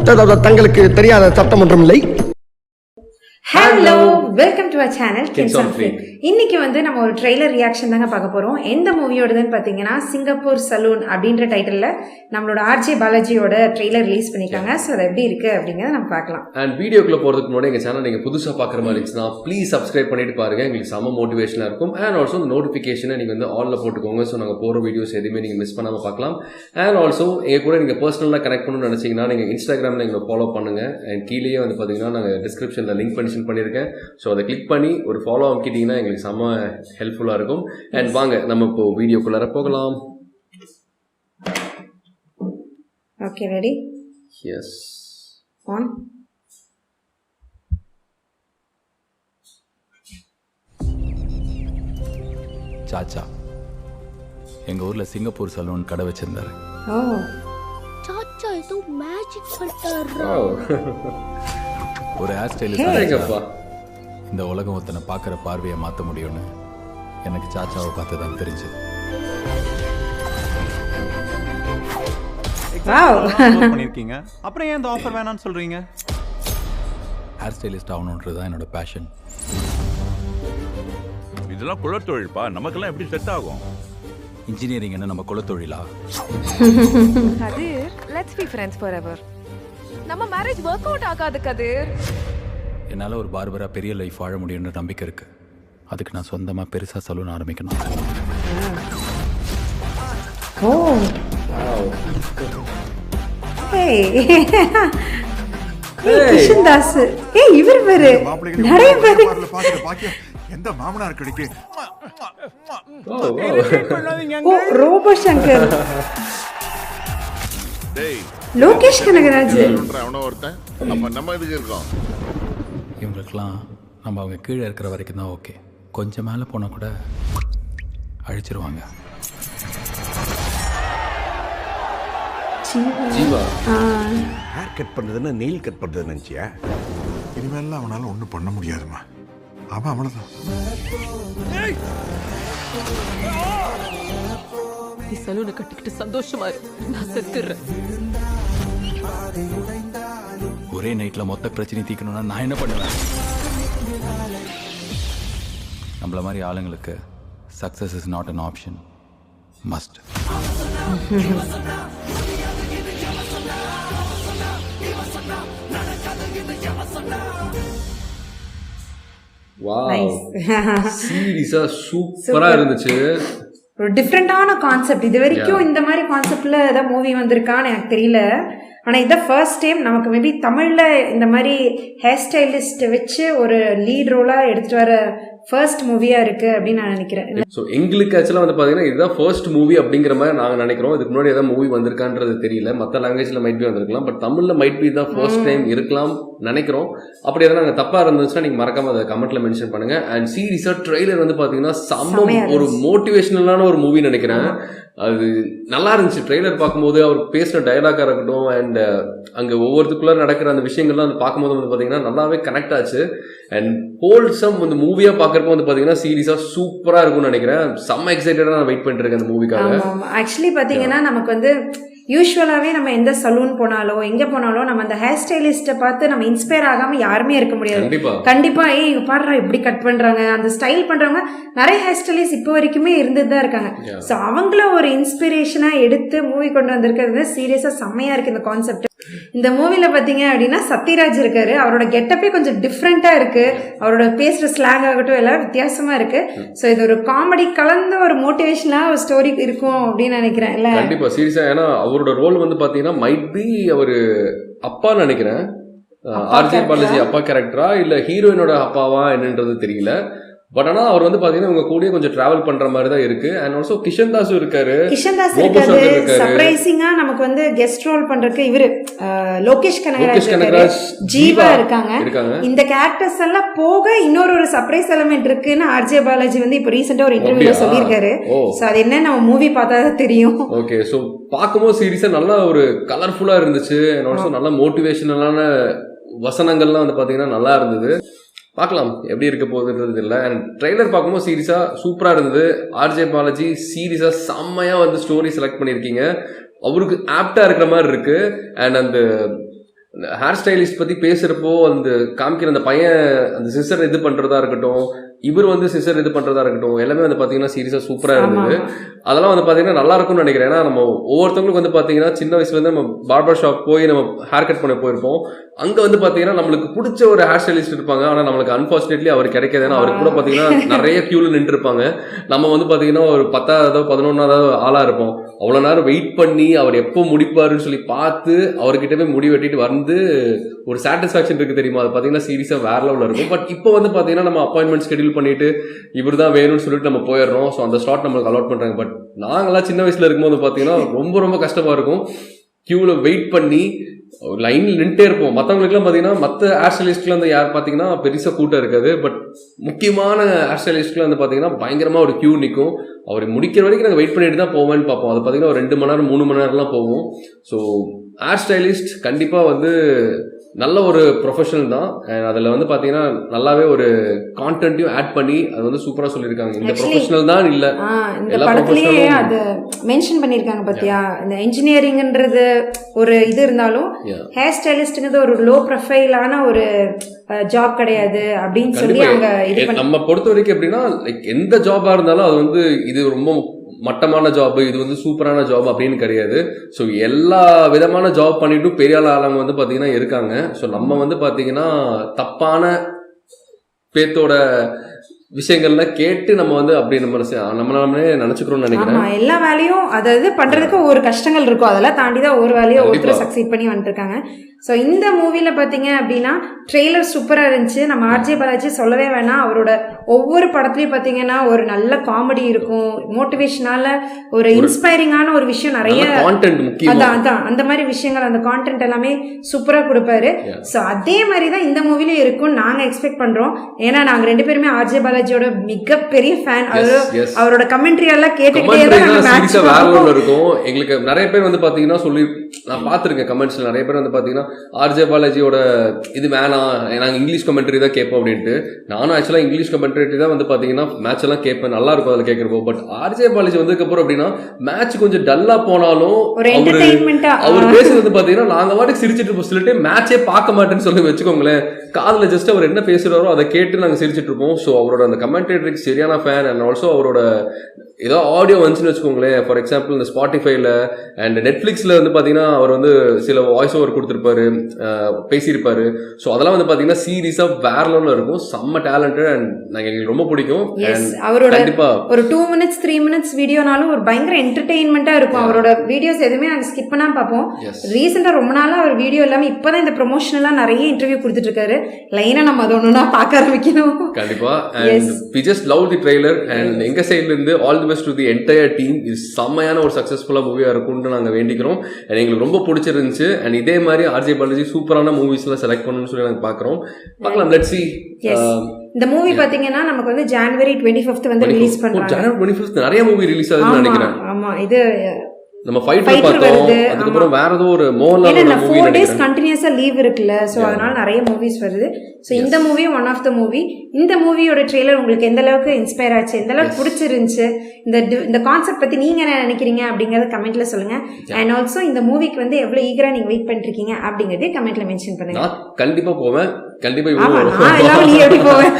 தங்களுக்கு தெரியாத சட்டம் ஒன்றும் இல்லை. Hello, welcome to our channel kings on film. இன்னைக்கு வந்து நம்ம ஒரு ட்ரெய்லர் ரியாக்ஷன் தாங்க பார்க்க போறோம். எந்த மூவியோடதுன்னு பார்த்தீங்கன்னா சிங்கப்பூர் சலூன் அப்படின்ற டைட்டில் நம்மளோட ஆர்ஜே பாலாஜியோட ட்ரெய்லர் ரிலீஸ் பண்ணிருக்காங்க. ஸோ அது எப்படி இருக்கு அப்படிங்கிறத நம்ம பார்க்கலாம். அண்ட் வீடியோக்குள்ள போறதுக்கு முன்னாடி எங்க சேனல் நீங்க புதுசாக பார்க்குற மாதிரி இருந்துச்சுன்னா ப்ளீஸ் சப்ஸ்கிரைப் பண்ணிட்டு பாருங்க. எங்களுக்கு செம்ம மோட்டிவேஷனாக இருக்கும். அண்ட் ஆல்சோ நோட்டிஃபிகேஷனை நீங்க வந்து ஆல்ல போட்டுக்கோங்க. ஸோ நாங்கள் போகிற வீடியோஸ் எதுவுமே நீங்க மிஸ் பண்ணாம பார்க்கலாம். அண்ட் ஆல்சோ எங்க கூட நீங்க பர்சனலாக கனெக்ட் பண்ணணும்னு நினைச்சீங்கன்னா நீங்க இன்ஸ்டாகிராமில் எங்களை ஃபாலோ பண்ணுங்க. அண்ட் கீழேயே வந்து பார்த்தீங்கன்னா நாங்கள் டிஸ்கிரிப்ஷனில் லிங்க் மென்ஷன் பண்ணியிருக்கேன். ஸோ அதை கிளிக் பண்ணி ஒரு ஃபாலோ அமுக்கிட்டீங்கன்னா எங்களுக்கு செம்ம ஹெல்ப்ஃபுல்லாக இருக்கும். அண்ட் வாங்க நம்ம இப்போ வீடியோக்குள்ளார போகலாம். Okay, ready? எஸ். ஆன். சாச்சா எங்க ஊர்ல சிங்கப்பூர் சலூன் கடை வச்சிருந்தாரு. ஓ, சாச்சா ஏதோ மேஜிக் பண்ணிட்டாரா? ஒரு ஹேர் ஸ்டைலிஸ்ட் சரிங்கப்பா. இந்த உலகம் ஒருத்தனை பார்க்குற பார்வையை மாற்ற முடியும்னு எனக்கு சாச்சாவை பார்த்து தான் தெரிஞ்சது. பண்ணிருக்கீங்க, அப்புறம் ஏன் இந்த ஆஃபர் வேணாம்னு சொல்றீங்க? ஹேர் ஸ்டைலிஸ்ட் ஆகணுன்றது தான் என்னோட பேஷன். இதெல்லாம் குலத்தொழில்ப்பா, நமக்கெல்லாம் எப்படி செட் ஆகும்? இன்ஜினியரிங் என்ன நம்ம குலத்தொழிலா? கதிர், லெட்ஸ் பீ ஃப்ரெண்ட்ஸ் ஃபாரெவர். நம்ம மேரேஜ் வொர்க் அவுட் ஆகாது கதிர். என்னால் ஒரு பார்பரா பெரிய லைஃப் வாழ முடியும்னு நம்பிக்கை இருக்கு. அதுக்கு நான் சொந்தமாக பெருசாக சலூன் ஆரம்பிக்கணும். ஓ, கிருஷ்ணதாஸ். ஏய், இவர் பேரு நிறைய பேரு. எந்த மாமனார் கிடைக்கு? ஓ, ரோபோ சங்கர், லோகேஷ் கனகராஜ். நம்ம இதுக்கு இருக்கோம். இவங்களுக்கெல்லாம் நம்ம அவங்க கீழே இருக்கிற வரைக்கும் தான் ஓகே. கொஞ்சம் மேலே போனால் கூட அழிச்சிருவாங்க. ஜீவா ஹேர் கட் பண்றதுன்னா நெயில் கட் பண்றது நினைச்சியா? இனிமேல் அவனால ஒன்றும் பண்ண முடியாதுமா. அவன் அவ்வளவுதான். நீ சலூனை கட்டிக்கிட்டு சந்தோஷமா இரு, நான் செத்துறேன். ஒரே நைட்டில் மொத்த பிரச்சனை தீக்கணும்னா நான் என்ன பண்ணுவேன்? நம்மள மாதிரி ஆளுங்களுக்கு success is not an option, must. Wow, சீரியஸா சூப்பரா இருந்துச்சு. ஒரு டிஃப்ரெண்டான கான்செப்ட். இது வரைக்கும் இந்த மாதிரி கான்செப்ட்ல ஏதாவது மூவி வந்திருக்கான்னு எனக்கு தெரியல. ஆனால் இதான் ஃபர்ஸ்ட் டைம் நமக்கு மேபி தமிழில் இந்த மாதிரி ஹேர் ஸ்டைலிஸ்ட் வச்சு ஒரு லீட் ரோலாக எடுத்துகிட்டு வர ஃபர்ஸ்ட் மூவியாக இருக்குது அப்படின்னு நான் நினைக்கிறேன். ஸோ எங்களுக்கு ஆக்சுவலாக வந்து பார்த்தீங்கன்னா இதுதான் ஃபர்ஸ்ட் மூவி அப்படிங்கிற மாதிரி நாங்கள் நினைக்கிறோம். இதுக்கு முன்னாடி ஏதாவது மூவி வந்திருக்கான்றது தெரியல. மற்ற லாங்குவேஜில் மைட் பி வந்திருக்கலாம், பட் தமிழில் மைட் பி தான் ஃபர்ஸ்ட் டைம் இருக்கலாம் நினைக்கிறோம். அப்படி எதாவது நாங்கள் தப்பாக இருந்துச்சுன்னா நீங்கள் மறக்காம அதை கமெண்ட்ல மென்ஷன் பண்ணுங்க. அண்ட் சீரியஸாக ட்ரெய்லர் வந்து பார்த்தீங்கன்னா செம்ம ஒரு மோட்டிவேஷனலான ஒரு மூவி நினைக்கிறேன். அது நல்லா இருந்துச்சு. ட்ரெய்லர் பார்க்கும்போது அவர் பேசின டயலாக்காக இருக்கட்டும், அண்ட் அங்கே ஒவ்வொருத்துக்குள்ள நடக்கிற அந்த விஷயங்கள்லாம் வந்து பார்க்கும்போது வந்து பார்த்தீங்கன்னா நல்லாவே கனெக்ட் ஆச்சு. அண்ட் ஹோல்சம் இந்த மூவியாக பார்க்குறப்ப வந்து பார்த்தீங்கன்னா சீரியஸாக சூப்பராக இருக்கும்னு நினைக்கிறேன். செம்ம எக்ஸைட்டடாக நான் வெயிட் பண்ணிட்டு இருக்கேன் அந்த மூவிக்காக. ஆக்சுவலி பார்த்தீங்கன்னா நமக்கு வந்து யூஸ்வலாகவே நம்ம எந்த சலூன் போனாலோ எங்கே போனாலோ நம்ம அந்த ஹேர் ஸ்டைலிஸ்ட்டை பார்த்து நம்ம இன்ஸ்பயர் ஆகாமல் யாருமே இருக்க முடியாது. கண்டிப்பாக ஏய் பாடுறா இப்படி கட் பண்ணுறாங்க, அந்த ஸ்டைல் பண்ணுறவங்க நிறைய ஹேர் ஸ்டைலிஸ்ட் இப்போ வரைக்குமே இருந்துட்டு தான் இருக்காங்க. ஸோ அவங்கள ஒரு இன்ஸ்பிரேஷனாக எடுத்து மூவி கொண்டு வந்திருக்கிறது சீரியஸாக செம்மையாக இருக்குது இந்த கான்செப்ட். இந்த மூவில பாத்தீங்க அப்படின்னா சத்யராஜ் இருக்காரு. அவரோட கெட்டப்பே கொஞ்சம் டிஃப்ரெண்டா இருக்கு. அவரோட பேசுற ஸ்லாங் ஆகட்டும் எல்லாம் வித்தியாசமா இருக்கு. சோ இது ஒரு காமெடி கலந்த ஒரு மோட்டிவேஷனா ஒரு ஸ்டோரி இருக்கும் அப்படின்னு நினைக்கிறேன். இல்ல கண்டிப்பா சீரியஸா. ஏன்னா அவரோட ரோல் வந்து பாத்தீங்கன்னா மைட் பி அவரு அப்பா நினைக்கிறேன். ஆர்ஜே பாலாஜி அப்பா கேரக்டரா இல்ல ஹீரோயினோட அப்பாவா என்னன்றது தெரியல. பட் ஆனால் அவர் வந்து பார்த்தீங்கன்னா உங்க கூட கொஞ்சம் டிராவல் பண்ற மாதிரி தான் இருக்கு. அண்ட் ஆல்சோ கிஷன்தாஸ் இருக்காரு. சர்ப்ரைசிங்கா நமக்கு வந்து கெஸ்ட் ரோல் பண்றதுக்கு இவரு லோகேஷ் கனகராஜ், ஜீவா இருக்காங்க. இந்த கேரக்டர்ஸ் எல்லாம் போக இன்னொரு ஒரு சர்ப்ரைஸ் எலிமெண்ட் இருக்குன்னு ஆர்ஜே பாலாஜி வந்து இப்போ ரீசெண்டா ஒரு இன்டர்வியூல சொல்லியிருக்காரு. சோ அது என்ன நம்ம மூவி பார்த்தா தான் தெரியும். ஓகே, ஸோ பார்க்கும்போது சீரியஸா நல்லா ஒரு கலர்ஃபுல்லா இருந்துச்சு. அண்ட் ஆல்சோ நல்ல மோட்டிவேஷனலான வசனங்கள்லாம் வந்து பார்த்தீங்கன்னா நல்லா இருந்தது. பார்க்கலாம் எப்படி இருக்க போகுதுன்றது இல்லை. அண்ட் ட்ரெய்லர் பார்க்கும்போது சீரியஸாக சூப்பராக இருந்தது. ஆர்ஜே பாலாஜி சீரியஸாக செம்மையாக வந்து ஸ்டோரி செலக்ட் பண்ணியிருக்கீங்க. அவருக்கு ஆப்டாக இருக்கிற மாதிரி இருக்குது. அண்ட் அந்த ஹேர் ஸ்டைலிஸ்ட் பற்றி பேசுகிறப்போ அந்த காமிக்கிற அந்த பையன் அந்த சிஸ்டர் இது பண்ணுறதா இருக்கட்டும், இவர் வந்து சிஸ்டர் இது பண்ணுறதா இருக்கட்டும், எல்லாமே வந்து பார்த்தீங்கன்னா சீரியஸாக சூப்பராக இருந்தது. அதெல்லாம் வந்து பார்த்தீங்கன்னா நல்லா இருக்கும்னு நினைக்கிறேன். ஏன்னா நம்ம ஒவ்வொருத்தவங்களுக்கு வந்து பார்த்தீங்கன்னா சின்ன வயசுலேருந்து நம்ம பார்பர் ஷாப் போய் நம்ம ஹேர் கட் பண்ண போயிருப்போம். அங்கே வந்து பார்த்தீங்கன்னா நம்மளுக்கு பிடிச்ச ஒரு ஹேர் ஸ்டைலிஸ்ட் இருப்பாங்க. ஆனால் நம்மளுக்கு அன்ஃபார்ச்சுனேட்லி அவர் கிடைக்காது. ஏன்னா அவருக்கு கூட பார்த்தீங்கன்னா நிறைய க்யூவில் நின்றுருப்பாங்க. நம்ம வந்து பார்த்தீங்கன்னா ஒரு 10ஆவதோ 11ஆவதோ ஆளாக இருப்போம். அவ்வளோ நேரம் வெயிட் பண்ணி அவர் எப்போ முடிப்பாருன்னு சொல்லி பார்த்து அவர்கிட்ட போய் முடி வெட்டிட்டு வந்து ஒரு சாட்டிஸ்ஃபேக்ஷன் இருக்குது தெரியுமா? அது பார்த்தீங்கன்னா சீரியஸாக வேற லெவலில் இருக்கும். பட் இப்போ வந்து பார்த்தீங்கன்னா நம்ம அப்பாயின்மெண்ட் ஷெடியூல் பண்ணிட்டு இவர் தான் வேணும்னு சொல்லிட்டு நம்ம போயிடுறோம். ஸோ அந்த ஸ்லாட் நம்மளுக்கு அலாட் பண்ணுறாங்க. பட் நாங்களாம் சின்ன வயசில் இருக்கும்போது பார்த்தீங்கன்னா ரொம்ப ரொம்ப கஷ்டமாக இருக்கும். க்யூவில் வெயிட் பண்ணி லைனில் நின்றுட்டே இருப்போம். மற்றவங்களுக்குலாம் பார்த்தீங்கன்னா மற்ற ஹேர் ஸ்டைலிஸ்ட்லாம் வந்து யார் பார்த்தீங்கன்னா பெருசாக கூட்டம் இருக்காது. பட் முக்கியமான ஹேர் ஸ்டைலிஸ்ட்லாம் வந்து பார்த்தீங்கன்னா பயங்கரமாக ஒரு க்யூ நிற்கும். அவர் முடிக்கிற வரைக்கும் நாங்கள் வெயிட் பண்ணிட்டு தான் போவேன்னு பார்ப்போம். அது பார்த்தீங்கன்னா ஒரு 2 மணி நேரம் 3 மணி நேரம்லாம் போவோம். ஸோ ஹேர் ஸ்டைலிஸ்ட் கண்டிப்பாக வந்து நல்ல ஒரு ப்ரொஃபஷனல் தான். அதில் வந்து பார்த்தீங்கன்னா நல்லாவே ஒரு கான்டென்ட்டையும் ஆட் பண்ணி அது வந்து சூப்பராக சொல்லியிருக்காங்க. இந்த ப்ரொஃபஷனல் தான் இல்லை, இந்த படத்துலயே அது மென்ஷன் பண்ணியிருக்காங்க பார்த்தியா? இந்த இன்ஜினியரிங்ன்றது ஒரு இது இருந்தாலும் ஹேர் ஸ்டைலிஸ்ட்ங்கிறது ஒரு லோ ப்ரொஃபைலான ஒரு ஜாப் கிடையாது அப்படின்னு சொல்லி அங்க இது நம்ம பொறுத்த வரைக்கும் எப்படின்னா எந்த ஜாபா இருந்தாலும் அது வந்து இது ரொம்ப மட்டமான ஜாப், இது வந்து சூப்பரான ஜாப் அப்படின்னு கிடையாது. ஸோ எல்லா விதமான ஜாப் பண்ணிட்டு பெரிய ஆளுங்க வந்து பார்த்தீங்கன்னா இருக்காங்க. ஸோ நம்ம வந்து பார்த்தீங்கன்னா தப்பான பேத்தோட விஷயங்கள்ல கேட்டு நம்ம வந்து அப்படி நம்மளே நினைச்சுக்கிறோம்னு நினைக்கிறேன். எல்லா வேலையும் அதாவது பண்றதுக்கு ஒரு கஷ்டங்கள் இருக்கும். அதெல்லாம் தாண்டி தான் ஒரு வேலையை ஒருத்தர் சக்சீட் பண்ணி வந்துருக்காங்க. ஸோ இந்த மூவியில் பார்த்தீங்க அப்படின்னா ட்ரெய்லர் சூப்பராக இருந்துச்சு. நம்ம ஆர்ஜே பாலாஜி சொல்லவே வேணாம். அவரோட ஒவ்வொரு படத்துலையும் பார்த்தீங்கன்னா ஒரு நல்ல காமெடி இருக்கும், மோட்டிவேஷனால ஒரு இன்ஸ்பைரிங்கான ஒரு விஷயம் நிறைய அதான் அந்த மாதிரி விஷயங்கள், அந்த கான்டென்ட் எல்லாமே சூப்பராக கொடுப்பாரு. ஸோ அதே மாதிரி தான் இந்த மூவிலையும் இருக்கும்னு நாங்கள் எக்ஸ்பெக்ட் பண்ணுறோம். ஏன்னா நாங்கள் 2 பேருமே ஆர்ஜே பாலாஜியோட மிகப்பெரிய ஃபேன். அவரோட கமெண்ட்ரி எல்லாம் கேட்டுக்கிட்டே தான் இருக்கும். எங்களுக்கு நிறைய பேர் வந்து பார்த்தீங்கன்னா சொல்லி நான் பார்த்துருக்கேன் கமெண்ட்ஸில் நிறைய பேர் வந்து பார்த்தீங்கன்னா ஆர்ஜே பாலாஜியோட இது வேணாம், நாங்கள் இங்கிலீஷ் கமெண்ட்ரி தான் கேட்போம் அப்படின்ட்டு. நானும் ஆக்சுவலாக இங்கிலீஷ் கமெண்ட்ரி தான் வந்து பார்த்தீங்கன்னா மேட்ச் எல்லாம் கேட்பேன், நல்லா இருக்கும் அதில் கேட்குறப்போ. பட் ஆர்ஜே பாலாஜி வந்ததுக்கப்புறம் அப்படின்னா மேட்ச் கொஞ்சம் டல்லாக போனாலும் அவர் பேசுறது வந்து பார்த்தீங்கன்னா நாங்கள் வாட்டுக்கு சிரிச்சிட்டு இருப்போம். சில டைம் மேட்சே பார்க்க மாட்டேன்னு சொல்லி வச்சுக்கோங்களேன். காதில் ஜஸ்ட் அவர் என்ன பேசுகிறாரோ அதை கேட்டு நாங்கள் சிரிச்சிட்டு இருப்போம். ஸோ அவரோட அந்த கமெண்ட்ரேட்டருக்கு சரியான ஃபேன். அண்ட் ஆல்சோ அவரோட ஏதோ ஆடியோ வந்துச்சுன்னு வச்சுக்கோங்களேன். ஃபார் எக்ஸாம்பிள் இந்த ஸ்பாட்டிஃபைல அண்ட் நெட்ஃப்ளிக்ஸில் வந்து பார்த்தீங்கன்னா அவர் வந்து சில வாய்ஸ் ஓவர் கொடுத்துருப்பாரு, பேசியிருப்பாரு. ஸோ அதெல்லாம் வந்து பார்த்தீங்கன்னா சீரியஸாக வேற லெவலில் இருக்கும். செம்ம டேலண்டட் அண்ட் எங்களுக்கு ரொம்ப பிடிக்கும். அவரோட ஒரு 2 minutes 3 minutes வீடியோனாலும் ஒரு பயங்கர என்டர்டெயின்மெண்ட்டாக இருக்கும். அவரோட வீடியோஸ் எதுவுமே நாங்கள் ஸ்கிப் பண்ணாமல் பார்ப்போம். ரீசெண்டாக ரொம்ப நாளாக அவர் வீடியோ எல்லாமே இப்போ தான் இந்த ப்ரொமோஷனெல்லாம் நிறைய இன்டர்வியூ கொடுத்துட்டு இருக்காரு. லைனாக நம்ம அதை ஒன்றுனா பார்க்க ஆரம்பிக்கணும் கண்டிப்பாக. And we just love the trailer and எங்கள் சைட்லேருந்து all the best to the entire team. இது செம்மையான ஒரு சக்ஸஸ்ஃபுல்லாக மூவியாக இருக்கும்னு நாங்கள் வேண்டிக்கிறோம். அண்ட் எங்களுக்கு ரொம்ப பிடிச்சிருந்துச்சு. அண்ட் இதே மாதிரி ஆர்ஜே பாலாஜி சூப்பரான மூவிஸ்லாம் செலக்ட் பண்ணணும்னு சொல்லி நாங்கள் பார்க்குறோம். பார்க்கலாம், லெட்ஸ் see. இந்த மூவி பாத்தீங்கன்னா நமக்கு வந்து January 25th வந்து ரிலீஸ் பண்றாங்க. January 25th நிறைய மூவி ரிலீஸ் ஆகுதுன்னு நினைக்கிறேன். ஆமா, இது நம்ம ஃபைட்டர் பார்த்தோம். அதுக்கப்புறம் வேற ஏதோ ஒரு மோகன்லால் மூவி 4 days கண்டினியூஸா லீவ் இருக்குல்ல. சோ அதனால நிறைய மூவிஸ் வருது. சோ இந்த movie one of the movie. இந்த மூவியோட ட்ரெய்லர் உங்களுக்கு எந்த அளவுக்கு இன்ஸ்பயர் ஆச்சு, எந்த அளவுக்கு பிடிச்சிருந்துச்சு, இந்த கான்செப்ட் பத்தி நீங்க என்ன நினைக்கிறீங்க அப்படிங்கறத கமெண்ட்ல சொல்லுங்க. அண்ட் ஆல்சோ இந்த மூவிக்கு வந்து எவ்வளவு ஈகரா நீங்க வெயிட் பண்ணிட்டு இருக்கீங்க அப்படிங்கறதை கமெண்ட்ல மென்ஷன் பண்ணுங்க. நான் கண்டிப்பா போவேன். கண்டிப்பா நீ எப்படி போவேன்?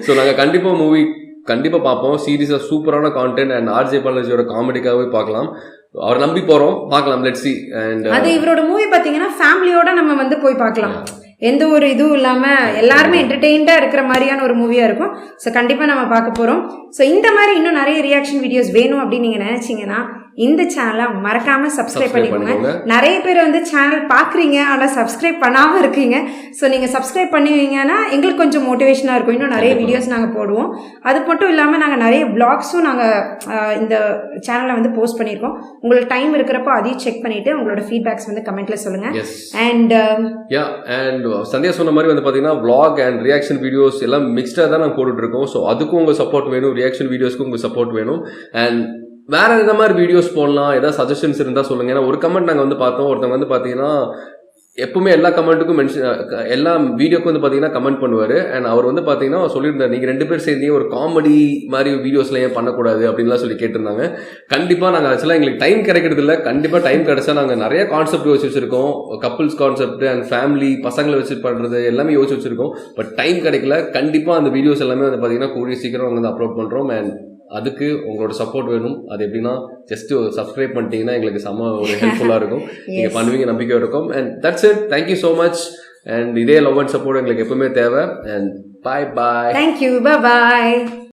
சோ நாங்க கண்டிப்பா மூவி கண்டிப்பா பார்ப்போம். சீரியஸா சூப்பரான கான்டென்ட் அண்ட் ஆர்ஜே பாலாஜியோட காமெடிக்காகவே பார்க்கலாம். அவர் நம்பி போறோம், பார்க்கலாம், லெட்ஸ் see. அண்ட் அது இவரோட மூவி பாத்தீங்கன்னா ஃபேமிலியோட நம்ம வந்து போய் பார்க்கலாம். எந்த ஒரு இதுவும் இல்லாம எல்லாருமே என்டர்டெயின்டா இருக்கிற மாதிரியான ஒரு மூவியா இருக்கும். ஸோ கண்டிப்பா நம்ம பார்க்க போறோம். ஸோ இந்த மாதிரி இன்னும் நிறைய ரியாக்ஷன் வீடியோஸ் வேணும் அப்படின்னு நீங்க நினைச்சீங்கன்னா இந்த சேனலை மறக்காம சப்ஸ்கிரைப் பண்ணிக்கோங்க. நிறைய பேர் வந்து சேனல் பாக்குறீங்க ஆனா சப்ஸ்கிரைப் பண்ணாம இருக்கீங்க. ஸோ நீங்க சப்ஸ்கிரைப் பண்ணுவீங்கன்னா எங்களுக்கு கொஞ்சம் மோட்டிவேஷனா இருக்கும். இன்னும் நிறைய வீடியோஸ் நாங்க போடுவோம். அது மட்டும் இல்லாம நாங்க நிறைய பிளாக்ஸும் நாங்க இந்த சேனல்ல வந்து போஸ்ட் பண்ணியிருக்கோம். உங்களுக்கு டைம் இருக்கிறப்போ அதையும் செக் பண்ணிட்டு உங்களோட ஃபீட்பேக்ஸ் வந்து கமெண்ட்ல சொல்லுங்க. அண்ட் சந்தியா சொன்ன மாதிரி வந்து பார்த்தீங்கன்னா vlog அண்ட் ரியாக்ஷன் வீடியோஸ் எல்லாம் மிக்ஸ்டாக தான் நாங்கள் போட்டுட்டு இருக்கோம். ஸோ அதுக்கும் உங்கள் சப்போர்ட் வேணும், ரியாக்ஷன் வீடியோஸ்க்கும் உங்கள் சப்போர்ட் வேணும். அண்ட் வேற எந்த மாதிரி வீடியோஸ் போடலாம், ஏதாவது சஜஷன்ஸ் இருந்தால் சொல்லுங்கள். ஏன்னா ஒரு கமெண்ட் நாங்கள் வந்து பார்த்தோம், ஒருத்தவங்க வந்து பார்த்தீங்கன்னா எப்பவுமே எல்லா கமெண்ட்டுக்கும் எல்லா வீடியோக்கும் வந்து பார்த்தீங்கன்னா கமெண்ட் பண்ணுவார். அண்ட் அவர் வந்து பார்த்தீங்கன்னா சொல்லியிருந்தார், நீங்கள் 2 பேர் சேர்ந்தே ஒரு காமெடி மாதிரி வீடியோஸ்லாம் ஏன் பண்ணக்கூடாது அப்படின்லாம் சொல்லி கேட்டிருந்தாங்க. கண்டிப்பாக நாங்கள் ஆக்சுவலாக எங்களுக்கு டைம் கிடைக்கிறது இல்லை. கண்டிப்பாக டைம் கிடைச்சா நாங்கள் நிறைய கான்செப்ட் யோசிச்சு வச்சுருக்கோம். கப்புள்ஸ் கான்செப்ட் அண்ட் ஃபேமிலி பசங்களை வச்சு பண்ணுறது எல்லாமே யோசிச்சு வச்சுருக்கோம். பட் டைம் கிடைக்கல. கண்டிப்பாக அந்த வீடியோஸ் எல்லாமே வந்து பார்த்தீங்கன்னா கூடிய சீக்கிரம் வந்து அப்லோட் பண்ணுறோம். அண்ட் அதுக்கு உங்களோட சப்போர்ட் வேணும். அது எப்படின்னா ஜஸ்ட் சப்ஸ்கிரைப் பண்ணிட்டீங்கன்னா எங்களுக்கு செம்ம ஒரு ஹெல்ப்ஃபுல்லாக இருக்கும். நீங்கள் பண்ணுவீங்க நம்பிக்கை இருக்கும். And that's it. Thank you so much. And இதே லவ் அண்ட் சப்போர்ட் எங்களுக்கு எப்பவுமே தேவை. And bye bye. Thank you. Bye.